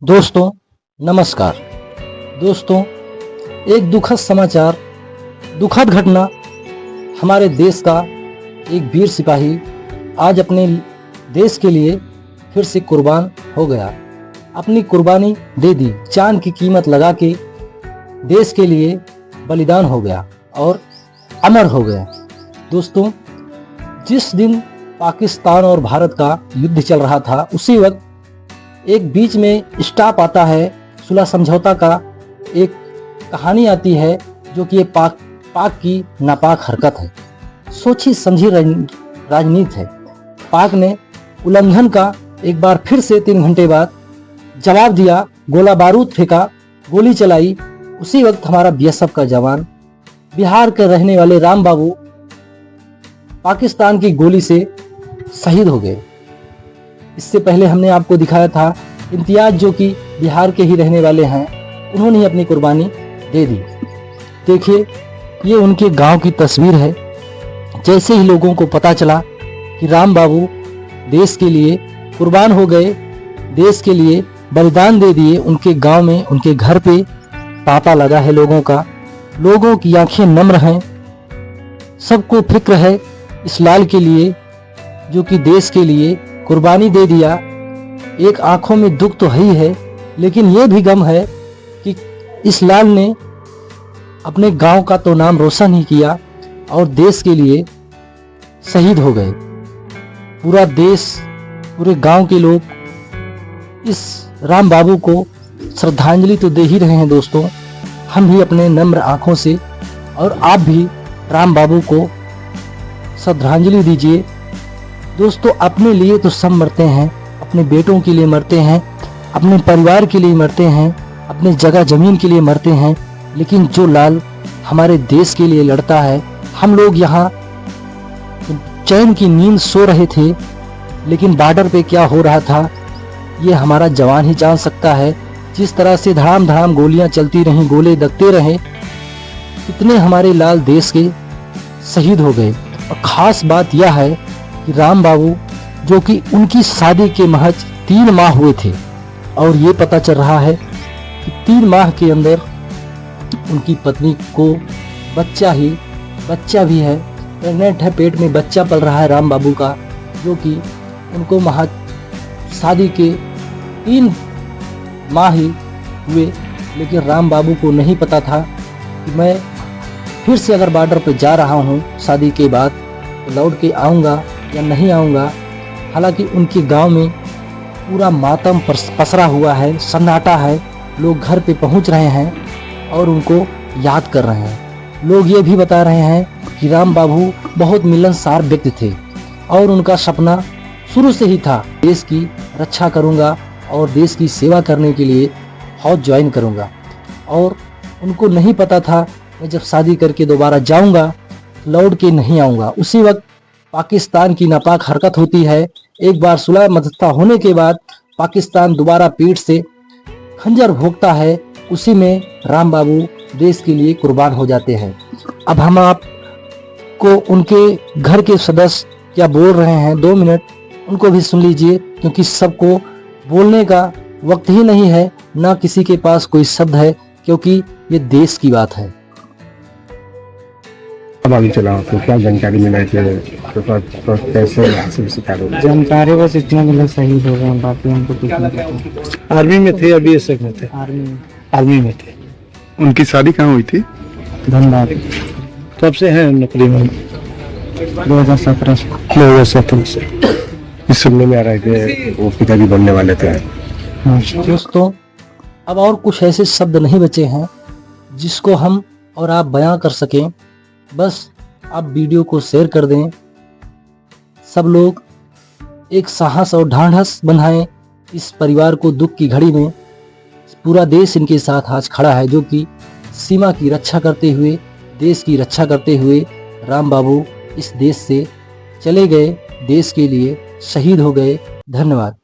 दोस्तों नमस्कार। दोस्तों एक दुखद समाचार, दुखद घटना। हमारे देश का एक वीर सिपाही आज अपने देश के लिए फिर से कुर्बान हो गया। अपनी कुर्बानी दे दी, जान की कीमत लगा के देश के लिए बलिदान हो गया और अमर हो गया। दोस्तों जिस दिन पाकिस्तान और भारत का युद्ध चल रहा था, उसी वक्त एक बीच में स्टॉप आता है, सुलह समझौता का एक कहानी आती है जो कि ये पाक की नापाक हरकत है, सोची समझी राजनीति है। पाक ने उल्लंघन का एक बार फिर से 3 घंटे बाद जवाब दिया, गोला बारूद फेंका, गोली चलाई। उसी वक्त हमारा बीएसएफ का जवान, बिहार के रहने वाले राम बाबू, पाकिस्तान की गोली से शहीद हो गए। इससे पहले हमने आपको दिखाया था इम्तियाज, जो कि बिहार के ही रहने वाले हैं, उन्होंने ही अपनी कुर्बानी दे दी। देखिए ये उनके गांव की तस्वीर है। जैसे ही लोगों को पता चला कि राम बाबू देश के लिए कुर्बान हो गए, देश के लिए बलिदान दे दिए, उनके गांव में, उनके घर पे तांता लगा है लोगों का। लोगों की आंखें नम्र हैं, सबको फिक्र है इस लाल के लिए जो कि देश के लिए कुर्बानी दे दिया। एक आंखों में दुख तो ही है, लेकिन ये भी गम है कि इस लाल ने अपने गांव का तो नाम रोशन ही किया और देश के लिए शहीद हो गए। पूरा देश, पूरे गांव के लोग इस राम बाबू को श्रद्धांजलि तो दे ही रहे हैं। दोस्तों हम भी अपने नम्र आंखों से, और आप भी राम बाबू को श्रद्धांजलि दीजिए। दोस्तों अपने लिए तो सब मरते हैं, अपने बेटों के लिए मरते हैं, अपने परिवार के लिए मरते हैं, अपने जगह जमीन के लिए मरते हैं, लेकिन जो लाल हमारे देश के लिए लड़ता है, हम लोग यहाँ चैन की नींद सो रहे थे, लेकिन बॉर्डर पे क्या हो रहा था ये हमारा जवान ही जान सकता है। जिस तरह से धड़ाम धड़ाम गोलियां चलती रहीं, गोले दगते रहे, कितने हमारे लाल देश के शहीद हो गए। और खास बात यह है कि राम बाबू, जो कि उनकी शादी के महज 3 माह हुए थे, और ये पता चल रहा है कि 3 माह के अंदर उनकी पत्नी को बच्चा भी है, प्रेग्नेंट है, पेट में बच्चा पल रहा है राम बाबू का, जो कि उनको महज शादी के 3 माह ही हुए। लेकिन राम बाबू को नहीं पता था कि मैं फिर से अगर बॉर्डर पर जा रहा हूँ शादी के बाद तो लौट के आऊँगा या नहीं आऊँगा। हालांकि उनके गांव में पूरा मातम पसरा हुआ है, सन्नाटा है, लोग घर पे पहुंच रहे हैं और उनको याद कर रहे हैं। लोग ये भी बता रहे हैं कि राम बाबू बहुत मिलनसार व्यक्ति थे और उनका सपना शुरू से ही था, देश की रक्षा करूंगा और देश की सेवा करने के लिए फौज ज्वाइन करूंगा। और उनको नहीं पता था मैं जब शादी करके दोबारा जाऊंगा लौट के नहीं आऊंगा। उसी वक्त पाकिस्तान की नापाक हरकत होती है। एक बार सुलह मध्यस्थता होने के बाद पाकिस्तान दोबारा पीठ से खंजर भोंकता है, उसी में राम बाबू देश के लिए कुर्बान हो जाते हैं। अब हम आपको उनके घर के सदस्य क्या बोल रहे हैं, 2 मिनट उनको भी सुन लीजिए, क्योंकि सबको बोलने का वक्त ही नहीं है, ना किसी के पास कोई शब्द है, क्योंकि ये देश की बात है। अब आगे चला तो क्या जानकारी मिला है तो कैसे हासिल शिकार हो? जानकारी बस इतना मिला, शहीद हो गए, बाकी हमको कुछ नहीं पता। आर्मी में थे या बीएसएफ में थे? आर्मी में थे। उनकी शादी कहाँ हुई थी? धनबाद। कब से हैं नौकरी में? 2017 से। इस सुनने में आ रहा है वो पिताजी बनने वाले थे। दोस्तों अब और कुछ ऐसे शब्द नहीं बचे हैं जिसको हम और आप बयां कर सकें। बस आप वीडियो को शेयर कर दें, सब लोग एक साहस और ढांढस बंधाएं इस परिवार को दुख की घड़ी में। पूरा देश इनके साथ आज खड़ा है, जो कि सीमा की रक्षा करते हुए, देश की रक्षा करते हुए राम बाबू इस देश से चले गए, देश के लिए शहीद हो गए। धन्यवाद।